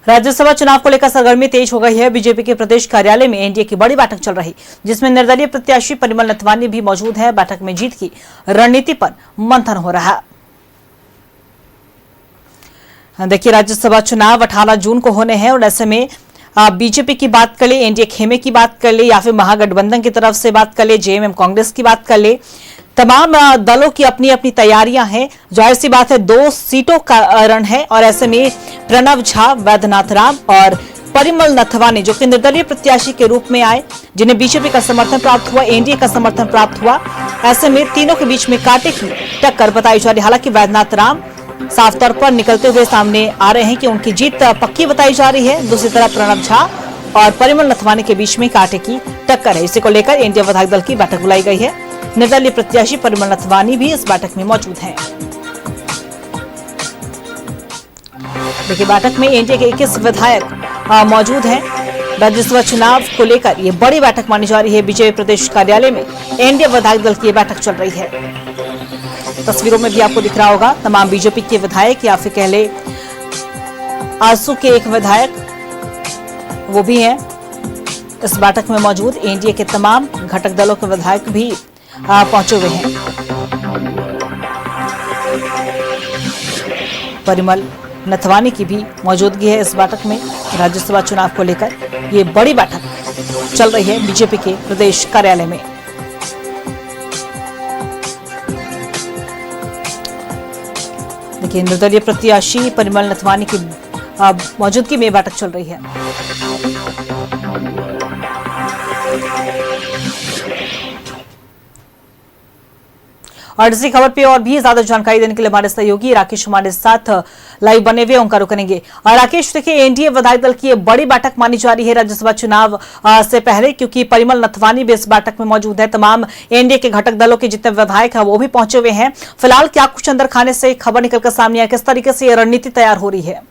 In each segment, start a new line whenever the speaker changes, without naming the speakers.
राज्यसभा चुनाव को लेकर सरगर्मी तेज हो गई है। बीजेपी के प्रदेश कार्यालय में एनडीए की बड़ी बैठक चल रही, जिसमें निर्दलीय प्रत्याशी परिमल नथवानी भी मौजूद है। बैठक में जीत की रणनीति पर मंथन हो रहा है। देखिए, राज्यसभा चुनाव 18 जून को होने हैं और ऐसे में बीजेपी की बात कर ले, एनडीए खेमे की बात कर ले, या फिर महागठबंधन की तरफ से बात कर ले, जेएमएम कांग्रेस की बात कर ले, तमाम दलों की अपनी अपनी तैयारियां हैं। जाहिर सी बात है, 2 सीटों का रण है और ऐसे में प्रणव झा, वैद्यनाथ राम और परिमल नथवानी जो कि निर्दलीय प्रत्याशी के रूप में आए, जिन्हें बीजेपी का समर्थन प्राप्त हुआ, एनडीए का समर्थन प्राप्त हुआ, ऐसे में तीनों के बीच में कांटे की टक्कर बताई जा रही है। हालांकि वैद्यनाथ राम साफ तौर पर निकलते हुए सामने आ रहे हैं कि उनकी जीत पक्की बताई जा रही है। दूसरी तरफ प्रणव झा और परिमल नथवानी के बीच में कांटे की टक्कर है। इसी को लेकर एनडीए विधायक दल की बैठक बुलाई गई है। निर्दलीय प्रत्याशी परिमल नथवानी भी इस बैठक में मौजूद हैं। देखिए, बैठक में एनडीए के 21 विधायक मौजूद हैं। राज्यसभा चुनाव को लेकर ये बड़ी बैठक मानी जा रही है। बीजेपी प्रदेश कार्यालय में एनडीए विधायक दल की बैठक चल रही है। तस्वीरों में भी आपको दिख रहा होगा तमाम बीजेपी के विधायक, या फिर कह ले आजसू के एक विधायक वो भी हैं इस बैठक में मौजूद। एनडीए के तमाम घटक दलों के विधायक भी पहुंचे हुए हैं। परिमल नथवानी की भी मौजूदगी है इस बैठक में। राज्यसभा चुनाव को लेकर ये बड़ी बैठक चल रही है बीजेपी के प्रदेश कार्यालय में। देखिए, निर्दलीय प्रत्याशी परिमल नथवानी की मौजूदगी में बैठक चल रही है। और इसी खबर पे और भी ज्यादा जानकारी देने के लिए हमारे सहयोगी राकेश हमारे साथ लाइव बने हुए उनका करेंगे। और राकेश, देखिए, एनडीए विधायक दल की ये बड़ी बैठक मानी जा रही है राज्यसभा चुनाव से पहले, क्योंकि परिमल नथवानी भी इस बैठक में मौजूद है। तमाम एनडीए के घटक दलों के जितने विधायक हैं वो भी पहुंचे हुए हैं। फिलहाल क्या कुछ अंदर खाने से खबर निकलकर सामने आई, किस तरीके से ये रणनीति तैयार हो रही है?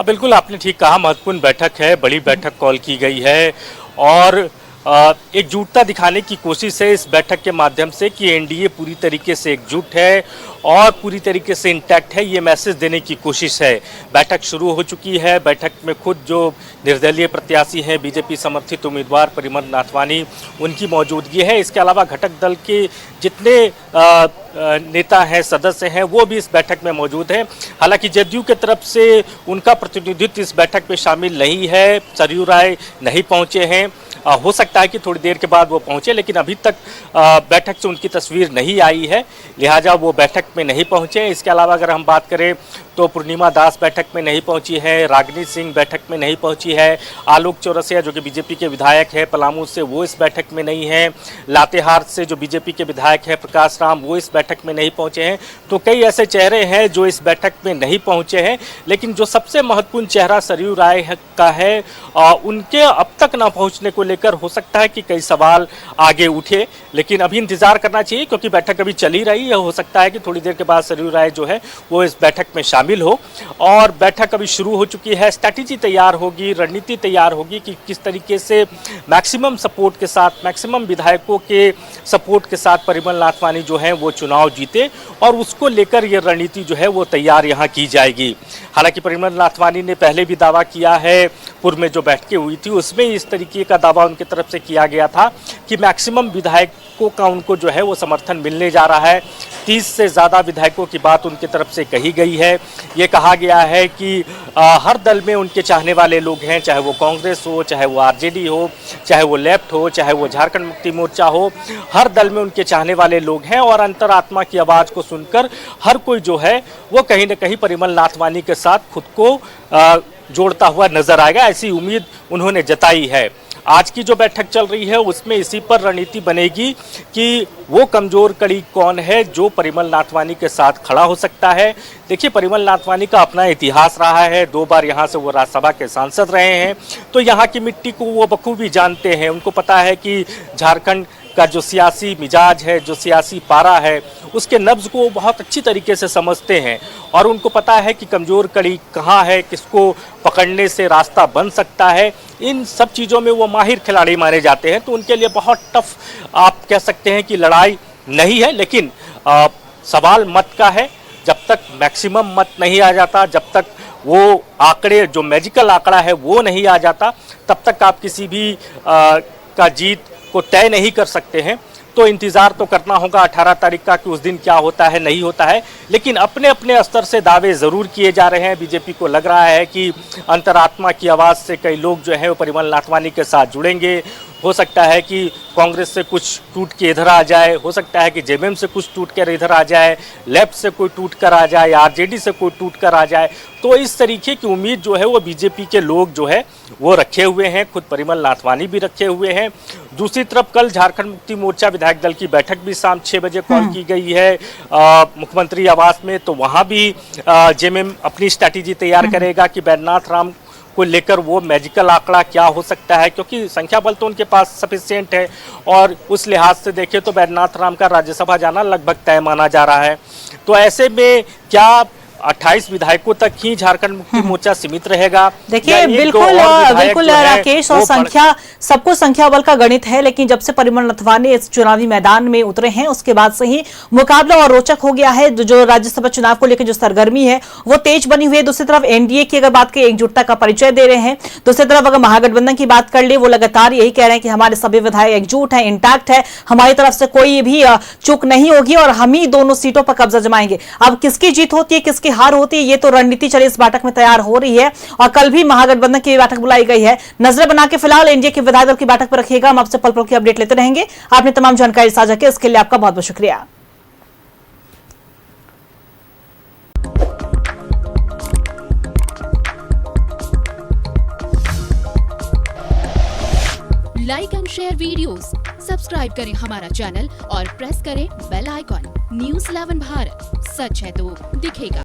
बिल्कुल, आपने ठीक कहा, महत्वपूर्ण बैठक है, बड़ी बैठक कॉल की गई है और एकजुटता दिखाने की कोशिश है इस बैठक के माध्यम से कि एनडीए पूरी तरीके से एकजुट है और पूरी तरीके से इंटैक्ट है, ये मैसेज देने की कोशिश है। बैठक शुरू हो चुकी है। बैठक में खुद जो निर्दलीय प्रत्याशी हैं, बीजेपी समर्थित उम्मीदवार परिमल नथवानी, उनकी मौजूदगी है। इसके अलावा घटक दल के जितने नेता हैं, सदस्य हैं, वो भी इस बैठक में मौजूद हैं। हालांकि जदयू की तरफ से उनका प्रतिनिधित्व इस बैठक में शामिल नहीं है। सरयू राय नहीं पहुंचे हैं। हो सकता है कि थोड़ी देर के बाद वो पहुंचे, लेकिन अभी तक बैठक से उनकी तस्वीर नहीं आई है, लिहाजा वो बैठक में नहीं पहुंचे। इसके अलावा अगर हम बात करें तो पूर्णिमा दास बैठक में नहीं पहुंची है, रागिनी सिंह बैठक में नहीं पहुंची है, आलोक चौरसिया जो कि बीजेपी के विधायक है पलामू से, वो इस बैठक में नहीं है, लातेहार से जो बीजेपी के विधायक है प्रकाश राम, वो इस बैठक में नहीं पहुंचे हैं। तो कई ऐसे चेहरे हैं जो इस बैठक में नहीं पहुंचे हैं, लेकिन जो सबसे महत्वपूर्ण चेहरा सरयू राय का है, उनके अब तक न पहुँचने को लेकर हो सकता है कि कई सवाल आगे उठे, लेकिन अभी इंतजार करना चाहिए क्योंकि बैठक अभी चल ही रही है। हो सकता है कि थोड़ी देर के बाद सरयू राय जो है वो इस बैठक में शामिल हो और बैठक अभी शुरू हो चुकी है। स्ट्रैटेजी तैयार होगी, रणनीति तैयार होगी कि किस तरीके से मैक्सिमम सपोर्ट के साथ, मैक्सिमम विधायकों के सपोर्ट के साथ परिमल नथवानी जो है वो चुनाव जीते, और उसको लेकर ये रणनीति जो है वो तैयार यहाँ की जाएगी। हालांकि परिमल नथवानी ने पहले भी दावा किया है, पूर्व में जो बैठकें हुई थी उसमें इस तरीके का दावा उनकी तरफ से किया गया था कि मैक्सिमम विधायकों का उनको जो है वो समर्थन मिलने जा रहा है। 30 से ज़्यादा विधायकों की बात उनकी तरफ से कही गई है। ये कहा गया है कि हर दल में उनके चाहने वाले लोग हैं, चाहे वो कांग्रेस हो, चाहे वो आरजेडी हो, चाहे वो लेफ्ट हो, चाहे वो झारखंड मुक्ति मोर्चा हो, हर दल में उनके चाहने वाले लोग हैं और अंतरात्मा की आवाज़ को सुनकर हर कोई जो है वो कहीं ना कहीं परिमल नथवानी के साथ खुद को जोड़ता हुआ नजर आएगा, ऐसी उम्मीद उन्होंने जताई है। आज की जो बैठक चल रही है उसमें इसी पर रणनीति बनेगी कि वो कमजोर कड़ी कौन है जो परिमल नथवानी के साथ खड़ा हो सकता है। देखिए, परिमल नथवानी का अपना इतिहास रहा है, 2 बार यहाँ से वो राज्यसभा के सांसद रहे हैं, तो यहाँ की मिट्टी को वो बखूबी जानते हैं। उनको पता है कि झारखंड का जो सियासी मिजाज है, जो सियासी पारा है, उसके नब्ज को बहुत अच्छी तरीके से समझते हैं और उनको पता है कि कमज़ोर कड़ी कहाँ है, किसको पकड़ने से रास्ता बन सकता है। इन सब चीज़ों में वो माहिर खिलाड़ी माने जाते हैं, तो उनके लिए बहुत टफ आप कह सकते हैं कि लड़ाई नहीं है। लेकिन सवाल मत का है, जब तक मैक्सिमम मत नहीं आ जाता, जब तक वो आंकड़े, जो मैजिकल आंकड़ा है वो नहीं आ जाता, तब तक आप किसी भी का जीत को तय नहीं कर सकते हैं। तो इंतजार तो करना होगा 18 तारीख का कि उस दिन क्या होता है, नहीं होता है। लेकिन अपने अपने स्तर से दावे ज़रूर किए जा रहे हैं। बीजेपी को लग रहा है कि अंतरात्मा की आवाज़ से कई लोग जो है वो परिमल नाथवानी के साथ जुड़ेंगे। हो सकता है कि कांग्रेस से कुछ टूट के इधर आ जाए, हो सकता है कि जेएमएम से कुछ टूट कर इधर आ जाए, लेफ्ट से कोई टूट कर आ जाए, आरजेडी से कोई टूट कर आ जाए। तो इस तरीके की उम्मीद जो है वो बीजेपी के लोग जो है वो रखे हुए हैं, खुद परिमल नाथवानी भी रखे हुए हैं। दूसरी तरफ कल झारखंड मुक्ति मोर्चा विधायक दल की बैठक भी शाम 6 बजे कॉल की गई है मुख्यमंत्री आवास में। तो वहाँ भी जेएमएम अपनी स्ट्रैटेजी तैयार करेगा कि बैद्यनाथ राम को लेकर वो मैजिकल आंकड़ा क्या हो सकता है, क्योंकि संख्या बल तो उनके पास सफिशिएंट है और उस लिहाज से देखें तो बैद्यनाथ राम का राज्यसभा जाना लगभग तय माना जा रहा है। तो ऐसे में क्या 28 विधायकों तक ही झारखंड मुक्ति मोर्चा सीमित रहेगा?
देखिए बिल्कुल राकेश, और संख्या सबको संख्या बल का गणित है, लेकिन जब से परिमल नाथवानी इस चुनावी मैदान में उतरे हैं उसके बाद से ही मुकाबला और रोचक हो गया है। जो राज्यसभा चुनाव को लेकर जो सरगर्मी है वो तेज बनी हुई है। दूसरी तरफ एनडीए की अगर बात करें, एकजुटता का परिचय दे रहे हैं। दूसरी तरफ अगर महागठबंधन की बात कर ले, वो लगातार यही कह रहे हैं कि हमारे सभी विधायक एकजुट है, इंटैक्ट है, हमारी तरफ से कोई भी चूक नहीं होगी और हम ही दोनों सीटों पर कब्जा जमाएंगे। अब किसकी जीत होती है, किसकी हार होती है, ये तो रणनीति चली इस बैठक में तैयार हो रही है। और कल भी महागठबंधन की बैठक बुलाई गई है। नजरें बना के फिलहाल एनडीए के विधायक दल की बैठक पर रखिएगा। हम आपसे पल पल की अपडेट लेते रहेंगे। आपने तमाम जानकारी साझा की, इसके लिए आपका बहुत बहुत शुक्रिया।
Like and share videos, subscribe करें हमारा चैनल और प्रेस करें बेल आइकॉन। न्यूज़ 11 भारत, सच है तो दिखेगा।